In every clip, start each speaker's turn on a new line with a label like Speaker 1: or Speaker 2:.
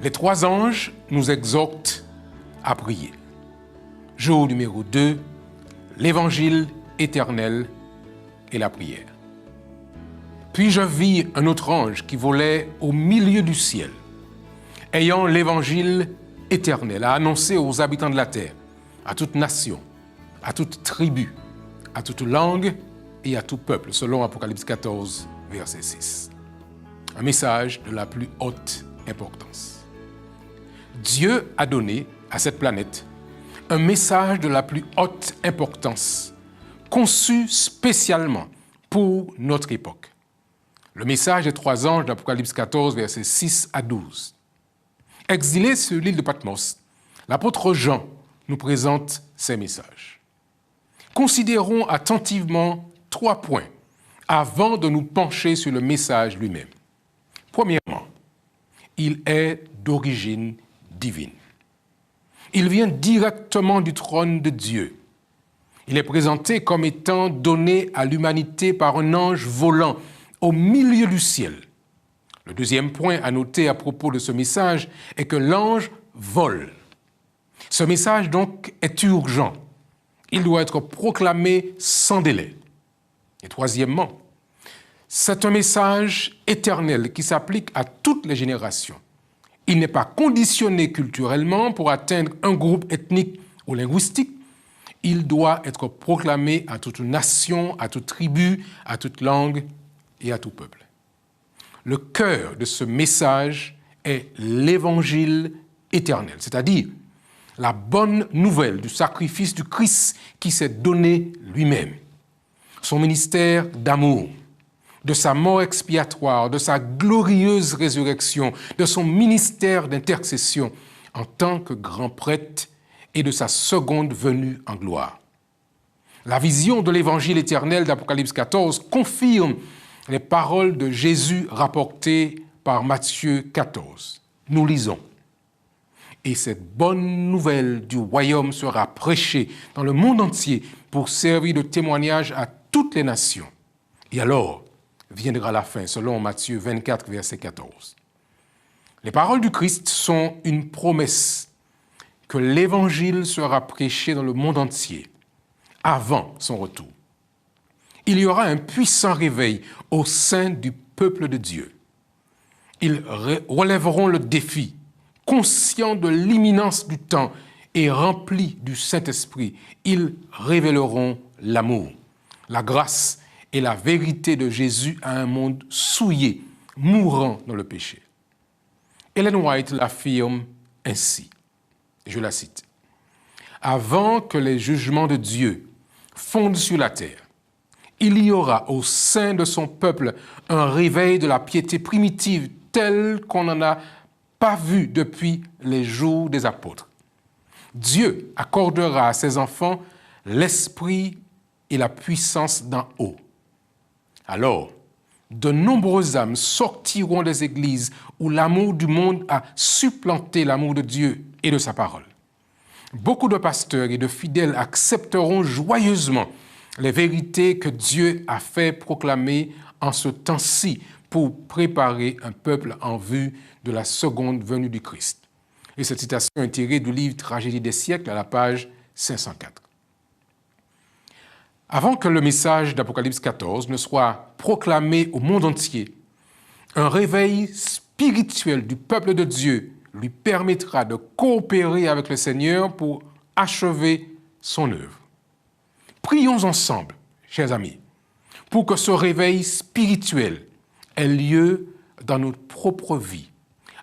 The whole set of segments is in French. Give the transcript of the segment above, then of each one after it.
Speaker 1: Les trois anges nous exhortent à prier. Jour numéro 2, l'évangile éternel et la prière. Puis je vis un autre ange qui volait au milieu du ciel, ayant l'évangile éternel à annoncer aux habitants de la terre, à toute nation, à toute tribu, à toute langue et à tout peuple, selon Apocalypse 14, verset 6. Un message de la plus haute importance. Dieu a donné à cette planète un message de la plus haute importance, conçu spécialement pour notre époque. Le message des trois anges d'Apocalypse 14, versets 6 à 12. Exilé sur l'île de Patmos, l'apôtre Jean nous présente ces messages. Considérons attentivement 3 points avant de nous pencher sur le message lui-même. Premièrement, il est d'origine divine. Il vient directement du trône de Dieu. Il est présenté comme étant donné à l'humanité par un ange volant au milieu du ciel. Le deuxième point à noter à propos de ce message est que l'ange vole. Ce message donc est urgent. Il doit être proclamé sans délai. Et troisièmement, c'est un message éternel qui s'applique à toutes les générations. Il n'est pas conditionné culturellement pour atteindre un groupe ethnique ou linguistique. Il doit être proclamé à toute nation, à toute tribu, à toute langue et à tout peuple. Le cœur de ce message est l'évangile éternel, c'est-à-dire la bonne nouvelle du sacrifice du Christ qui s'est donné lui-même. Son ministère d'amour, de sa mort expiatoire, de sa glorieuse résurrection, de son ministère d'intercession en tant que grand prêtre et de sa seconde venue en gloire. La vision de l'évangile éternel d'Apocalypse 14 confirme les paroles de Jésus rapportées par Matthieu 14. Nous lisons. Et cette bonne nouvelle du royaume sera prêchée dans le monde entier pour servir de témoignage à toutes les nations. Et alors viendra la fin, selon Matthieu 24, verset 14. Les paroles du Christ sont une promesse que l'évangile sera prêché dans le monde entier avant son retour. Il y aura un puissant réveil au sein du peuple de Dieu. Ils relèveront le défi, conscients de l'imminence du temps et remplis du Saint-Esprit. Ils révéleront l'amour, la grâce et la vérité de Jésus à un monde souillé, mourant dans le péché. Ellen White l'affirme ainsi, je la cite. « Avant que les jugements de Dieu fondent sur la terre, il y aura au sein de son peuple un réveil de la piété primitive tel qu'on n'en a pas vu depuis les jours des apôtres. Dieu accordera à ses enfants l'esprit et la puissance d'en haut. Alors, de nombreuses âmes sortiront des églises où l'amour du monde a supplanté l'amour de Dieu et de sa parole. Beaucoup de pasteurs et de fidèles accepteront joyeusement les vérités que Dieu a fait proclamer en ce temps-ci pour préparer un peuple en vue de la seconde venue du Christ. Et cette citation est tirée du livre Tragédie des siècles à la page 504. Avant que le message d'Apocalypse 14 ne soit proclamé au monde entier, un réveil spirituel du peuple de Dieu lui permettra de coopérer avec le Seigneur pour achever son œuvre. Prions ensemble, chers amis, pour que ce réveil spirituel ait lieu dans notre propre vie,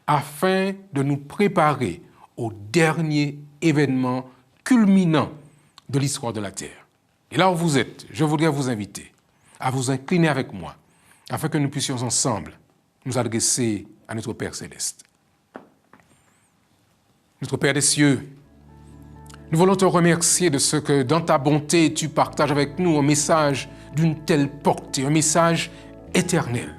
Speaker 1: afin de nous préparer au dernier événement culminant de l'histoire de la terre. Et là où vous êtes, je voudrais vous inviter à vous incliner avec moi, afin que nous puissions ensemble nous adresser à notre Père Céleste. Notre Père des cieux, nous voulons te remercier de ce que, dans ta bonté, tu partages avec nous un message d'une telle portée, un message éternel,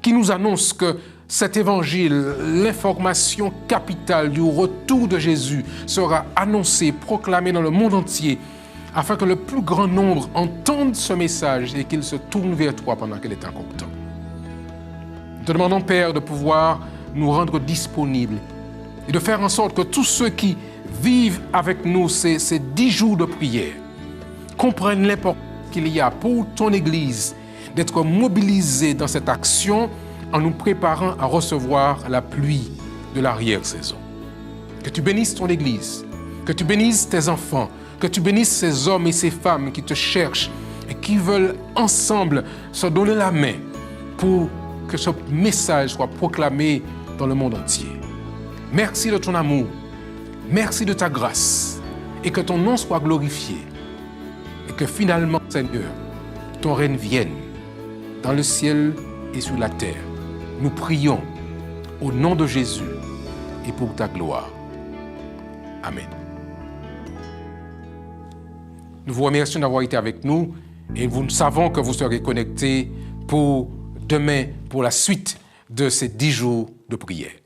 Speaker 1: qui nous annonce que cet évangile, l'information capitale du retour de Jésus, sera annoncée, proclamée dans le monde entier, afin que le plus grand nombre entende ce message et qu'il se tourne vers toi pendant qu'il est encore temps. Nous te demandons, Père, de pouvoir nous rendre disponibles et de faire en sorte que tous ceux qui vivent avec nous ces 10 jours de prière comprennent l'importance qu'il y a pour ton Église d'être mobilisés dans cette action en nous préparant à recevoir la pluie de l'arrière-saison. Que tu bénisses ton Église, que tu bénisses tes enfants, que tu bénisses ces hommes et ces femmes qui te cherchent et qui veulent ensemble se donner la main pour que ce message soit proclamé dans le monde entier. Merci de ton amour, merci de ta grâce et que ton nom soit glorifié et que finalement, Seigneur, ton règne vienne dans le ciel et sur la terre. Nous prions au nom de Jésus et pour ta gloire. Amen. Nous vous remercions d'avoir été avec nous et nous savons que vous serez connectés pour demain, pour la suite de ces 10 jours de prière.